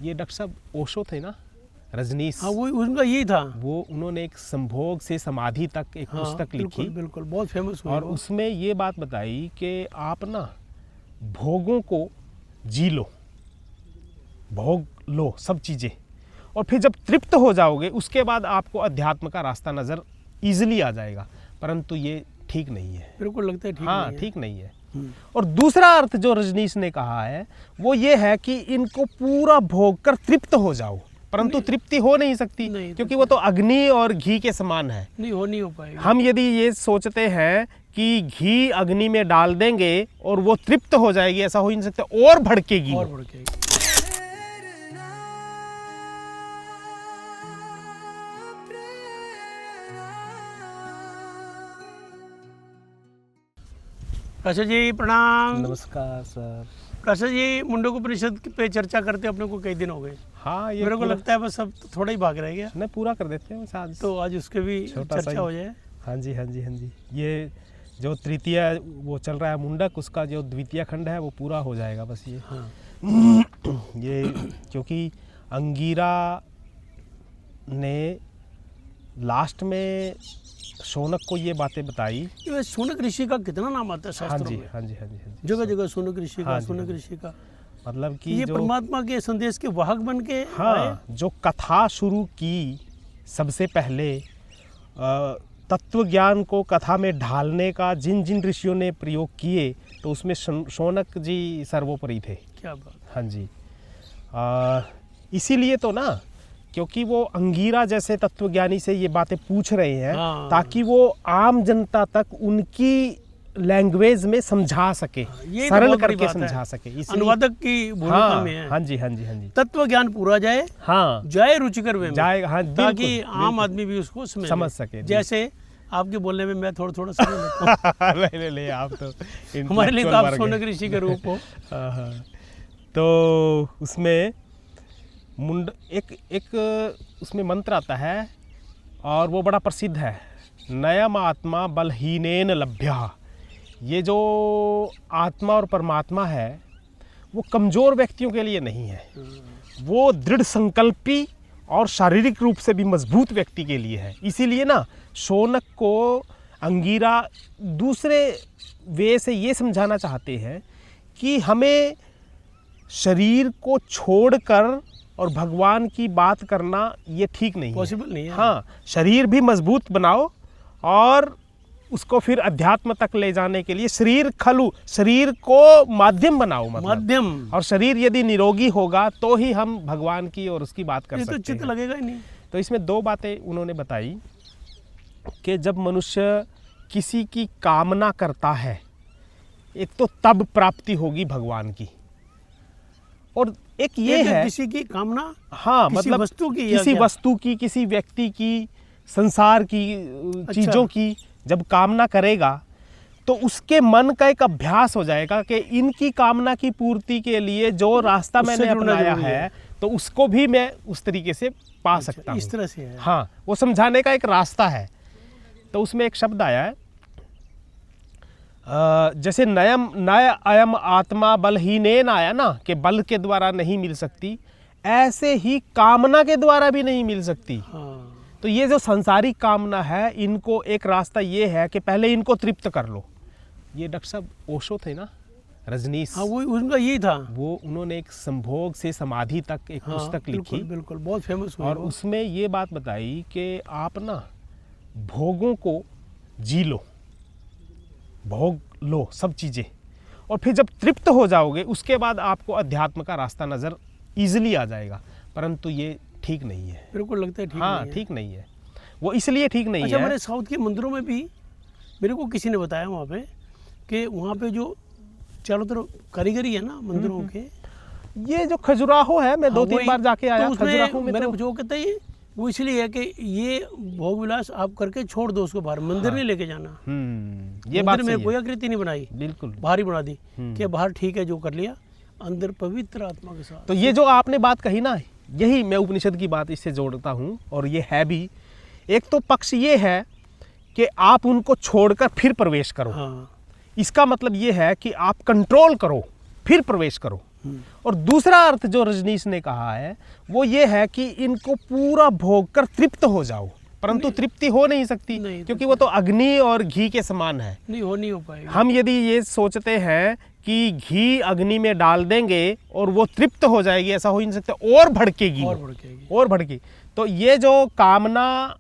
ये डॉक्टर साहब ओशो थे ना, रजनीश। हाँ, वो उनका यही था। वो उन्होंने एक संभोग से समाधि तक एक हाँ, पुस्तक बिल्कुल, लिखी, बिल्कुल बहुत फेमस हुई और वो। उसमें ये बात बताई कि आप ना भोगों को जी लो, भोग लो सब चीज़ें, और फिर जब तृप्त हो जाओगे उसके बाद आपको अध्यात्म का रास्ता नज़र ईजिली आ जाएगा। परंतु ये ठीक नहीं है। बिल्कुल लगता है ठीक हाँ, नहीं है। ठीक नहीं है। और दूसरा अर्थ जो रजनीश ने कहा है वो ये है कि इनको पूरा भोग कर तृप्त हो जाओ, परंतु तृप्ति हो नहीं सकती, नहीं, क्योंकि वो तो अग्नि और घी के समान है। नहीं हो पाएगा। हम यदि ये सोचते हैं कि घी अग्नि में डाल देंगे और वो तृप्त हो जाएगी, ऐसा हो ही नहीं सकता, और भड़केगी और वो। भड़केगी। प्रसाद जी प्रणाम। नमस्कार सर। प्रसाद जी, मुंडकोपनिषद पे चर्चा करते अपने को कई दिन हो गए। हाँ, ये मेरे को पूरा- लगता है बस अब थोड़ा ही भाग रह गया, नहीं, पूरा कर देते हैं बस आज। तो आज उसके भी छोटा सा चर्चा ही। हो जाए। हाँ जी, हाँ जी, हाँ जी। ये जो तृतीय वो चल रहा है मुंडक, उसका जो द्वितीय खंड है वो पूरा हो जाएगा बस ये। हाँ, ये क्योंकि अंगीरा ने लास्ट में शौनक को ये बातें बताई। ये शौनक ऋषि का कितना नाम आता है हाँ शास्त्रों जी, में, हाँ जी, हाँ जी, हाँ जी। जगह जगह शौनक ऋषि का, हाँ जी, शौनक हाँ जी। ऋषि का। मतलब कि ये जो परमात्मा के संदेश के वाहक बन के आए। हाँ, जो कथा शुरू की सबसे पहले, तत्व ज्ञान को कथा में ढालने का जिन जिन ऋषियों ने प्रयोग किए, तो उसमें शौनक जी सर्वोपरि थे। क्या बात। हाँ जी। इसीलिए तो ना, क्योंकि वो अंगीरा जैसे तत्वज्ञानी से ये बातें पूछ रहे हैं, हाँ। ताकि वो आम जनता तक उनकी लैंग्वेज में समझा सके, ये तो सरल बहुत बड़ी करके बात है। समझा सके। इसलिए अनुवादक की भूमिका हाँ, में है। हाँ जी, हाँ जी, हाँ जी। तत्व ज्ञान पूरा जाए, हाँ, जाए रुचिकर वे में, जाएगा। हाँ, ताकि बिल्कुल, आम बिल्कुल। आदमी भी उसको समझ सके। जैसे आपके बोलने में मैं थोड़ा थोड़ा समझ लेता हूँ। ले आप तो हमारे लिए तो आप intellectual वर्ग शौनक हैं। ऋषि के रूप हो। हाँ, हाँ। तो उसमें एक उसमें मंत्र आता है, और वो बड़ा प्रसिद्ध है, नयम आत्मा बलहीनेन लभ्या। ये जो आत्मा और परमात्मा है वो कमज़ोर व्यक्तियों के लिए नहीं है, वो दृढ़ संकल्पी और शारीरिक रूप से भी मजबूत व्यक्ति के लिए है। इसीलिए ना शौनक को अंगीरा दूसरे वे से ये समझाना चाहते हैं कि हमें शरीर को छोड़कर और भगवान की बात करना ये ठीक नहीं है, पॉसिबल नहीं है। हाँ, शरीर भी मजबूत बनाओ और उसको फिर अध्यात्म तक ले जाने के लिए शरीर को माध्यम बनाओ, मतलब माध्यम। और शरीर यदि निरोगी होगा तो ही हम भगवान की और उसकी बात कर ये तो सकते चित्त हैं। लगेगा ही नहीं। तो इसमें दो बातें उन्होंने बताई कि जब मनुष्य किसी की कामना करता है, एक तो तब प्राप्ति होगी भगवान की, और एक ये है किसी की कामना, हाँ, किसी मतलब वस्तु की, या किसी क्या? वस्तु की, किसी व्यक्ति की, संसार की चीज़ों की जब कामना करेगा तो उसके मन का एक अभ्यास हो जाएगा कि इनकी कामना की पूर्ति के लिए जो रास्ता उससे मैंने जुड़ना अपनाया जरूरी है तो उसको भी मैं उस तरीके से पा सकता हूँ। इस तरह से है। हाँ, वो समझाने का एक रास्ता है। तो उसमें एक शब्द आया है, जैसे नय अयम आत्मा बलहीनेन आया ना, कि बल के द्वारा नहीं मिल सकती, ऐसे ही कामना के द्वारा भी नहीं मिल सकती। हाँ, तो ये जो संसारिक कामना है, इनको एक रास्ता ये है कि पहले इनको तृप्त कर लो। ये डॉक्टर साहब ओशो थे ना, रजनीश। हाँ, वो उनका यही था। वो उन्होंने एक संभोग से समाधि तक एक हाँ, पुस्तक बिल्कुल, लिखी, बिल्कुल बहुत फेमस हुई और वो। उसमें ये बात बताई कि आप ना भोगों को जी लो, भोग लो सब चीज़ें, और फिर जब तृप्त हो जाओगे उसके बाद आपको अध्यात्म का रास्ता नज़र ईजिली आ जाएगा। परंतु ये ठीक नहीं है। बिल्कुल लगता है ठीक हाँ, नहीं है। ठीक नहीं है। वो इसलिए ठीक नहीं अच्छा, है। हमारे साउथ के मंदिरों में भी मेरे को किसी ने बताया वहाँ पे कि वहाँ पे जो चारों तरफ कारीगरी है ना मंदिरों के, ये जो खजुराहो है, मैं हाँ, 2-3 वही। बार जाके आया तो उसमें खजुराहो में। मैंने तो जो कहता है वो इसलिए है कि ये भोग विलास आप करके छोड़ दो उसको बाहर, मंदिर नहीं लेके जाना। ये बात मंदिर में सही कोई है, आकृति नहीं बनाई, बिल्कुल। बाहर ही बना दी कि बाहर ठीक है जो कर लिया, अंदर पवित्र आत्मा के साथ। तो ये जो आपने बात कही ना, यही मैं उपनिषद की बात इससे जोड़ता हूँ, और ये है भी। एक तो पक्ष ये है कि आप उनको छोड़कर फिर प्रवेश करो। हाँ, इसका मतलब ये है कि आप कंट्रोल करो फिर प्रवेश करो। और दूसरा अर्थ जो रजनीश ने कहा है वो ये है कि इनको पूरा भोग कर तृप्त हो जाओ, परंतु तृप्ति हो नहीं सकती नहीं, क्योंकि वो तो अग्नि और घी के समान है। नहीं हो पाएगा। हम यदि ये सोचते हैं कि घी अग्नि में डाल देंगे और वो तृप्त हो जाएगी, ऐसा हो ही नहीं सकता, और भड़केगी और भड़केगी। तो ये जो कामना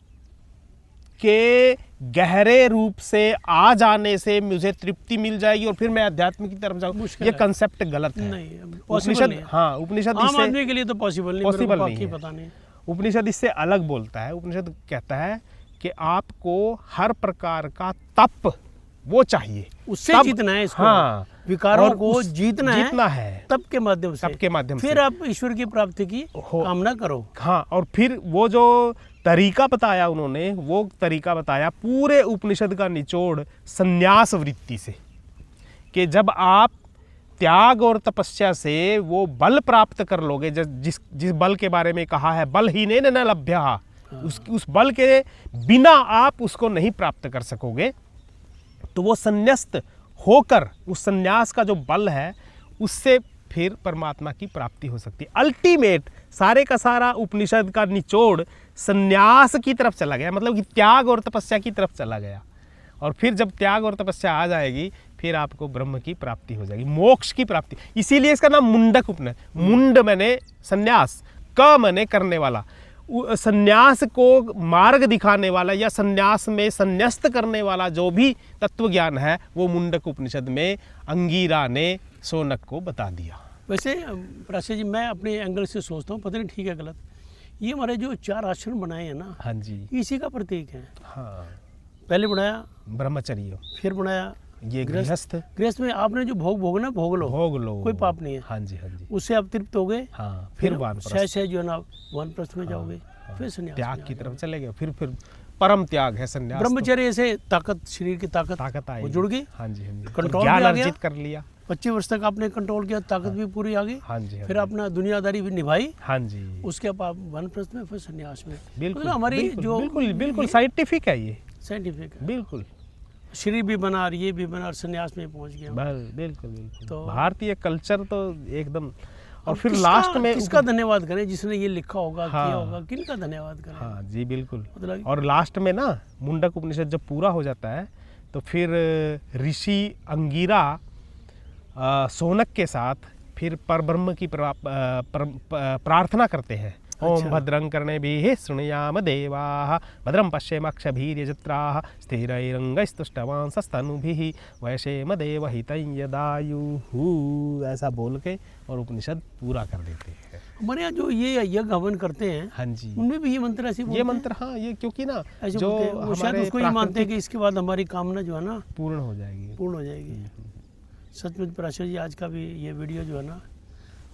के गहरे रूप से आ जाने से मुझे तृप्ति मिल जाएगी और फिर मैं अध्यात्म की तरफ जाऊँ, ये कंसेप्ट गलत है। उपनिषद, हाँ उपनिषद आम आदमी के लिए तो पॉसिबल नहीं है। पता नहीं। उपनिषद इससे अलग बोलता है। उपनिषद कहता है कि आपको हर प्रकार का तप वो चाहिए, उससे जीतना है इसको। हाँ, विकारों को जीतना है तप के माध्यम से, फिर आप ईश्वर की प्राप्ति की कामना करो। हाँ, और फिर वो जो तरीका बताया उन्होंने, वो तरीका बताया पूरे उपनिषद का निचोड़ संन्यास वृत्ति से, कि जब आप त्याग और तपस्या से वो बल प्राप्त कर लोगे, जिस बल के बारे में कहा है बलहीनेन न लभ्यः, उस बल के बिना आप उसको नहीं प्राप्त कर सकोगे, तो वो संन्यस्त होकर उस संन्यास का जो बल है उससे फिर परमात्मा की प्राप्ति हो सकती है। अल्टीमेट सारे का सारा उपनिषद का निचोड़ संन्यास की तरफ चला गया, मतलब कि त्याग और तपस्या की तरफ चला गया। और फिर जब त्याग और तपस्या आ जाएगी फिर आपको ब्रह्म की प्राप्ति हो जाएगी, मोक्ष की प्राप्ति। इसीलिए इसका नाम मुंडक उपनिषद। मुंड मैंने संन्यास, क मैंने करने वाला, संन्यास को मार्ग दिखाने वाला या संन्यास में संन्यस्त करने वाला जो भी तत्व ज्ञान है वो मुंडक उपनिषद में अंगीरा ने शौनक को बता दिया। वैसे प्राची जी, मैं अपने एंगल से सोचता हूँ, पता नहीं ठीक है गलत, ये हमारे जो 4 आश्रम बनाए हैं ना, हाँ जी, इसी का प्रतीक है। हाँ, पहले बनाया ब्रह्मचर्य, फिर बनाया ये गृहस्थ। गृहस्थ में आपने जो भोगना भोग लो, कोई पाप नहीं है। हाँ जी, हाँ जी, उससे आप तृप्त हो गए। हाँ, फिर सहज जो है ना वानप्रस्थ में जाओगे। हाँ, फिर संन्यास त्याग की तरफ चले गए, फिर परम त्याग है संन्यास। ब्रह्मचर्य से ताकत, शरीर की ताकत आई, वो जुड़ गई। हाँ जी, हाँ जी, कंट्रोल ज्ञान अर्जित कर लिया। 25 वर्ष तक आपने कंट्रोल किया, ताकत भी पूरी आ गई। हाँ जी, फिर अपना दुनियादारी भी निभाई। हाँ जी, उसके बाद आप वानप्रस्थ में, फिर संन्यास में। बिल्कुल, हमारी जो बिल्कुल साइंटिफिक है, ये साइंटिफिक है, बिल्कुल। शरीर भी बना और ये भी बना और संन्यास में पहुंच गया। बिल्कुल बिल्कुल। तो भारतीय कल्चर तो एकदम। और फिर लास्ट में किसका धन्यवाद करें जिसने ये लिखा होगा, हाँ, किया होगा, किनका धन्यवाद करें? हाँ जी, बिल्कुल। मतलब और लास्ट में ना मुंडक उपनिषद जब पूरा हो जाता है तो फिर ऋषि अंगीरा शौनक के साथ फिर परब्रह्म की प्रार्थना करते हैं। ओम भद्रं कर्णेभिः शृणुयाम देवाः, भद्रं पश्येमाक्षभिर्यजत्राः, स्थिरैरङ्गैस्तुष्टवांसस्तनुभिः, वैशेम देवहितं यदायुः, ऐसा बोल के और उपनिषद पूरा कर देते हैं। हमारे यहाँ जो ये यज्ञ हवन करते हैं, हाँ जी, उनमें भी ये मंत्र ऐसे बोलते हैं। ये मंत्र, हाँ, ये क्योंकि ना जो हमारे उसको ये मानते हैं कि इसके बाद हमारी कामना जो है ना पूर्ण हो जाएगी। सचमुच प्राची जी, आज का भी ये वीडियो जो है ना,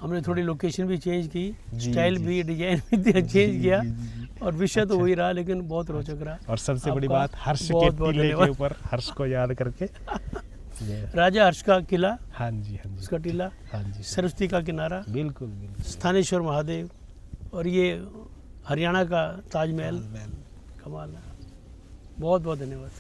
हमने थोड़ी लोकेशन भी चेंज की, स्टाइल भी, डिजाइन भी चेंज किया, और विषय तो वही रहा, लेकिन बहुत रोचक रहा। और सबसे बड़ी बात, हर्ष के टीले के ऊपर हर्ष को याद करके, राजा हर्ष का किला, हाँ जी, हाँ जी, उसका टीला, हाँ जी, सरस्वती का किनारा, बिल्कुल, स्थानेश्वर महादेव, और ये हरियाणा का ताजमहल, कमाल है। बहुत बहुत धन्यवाद।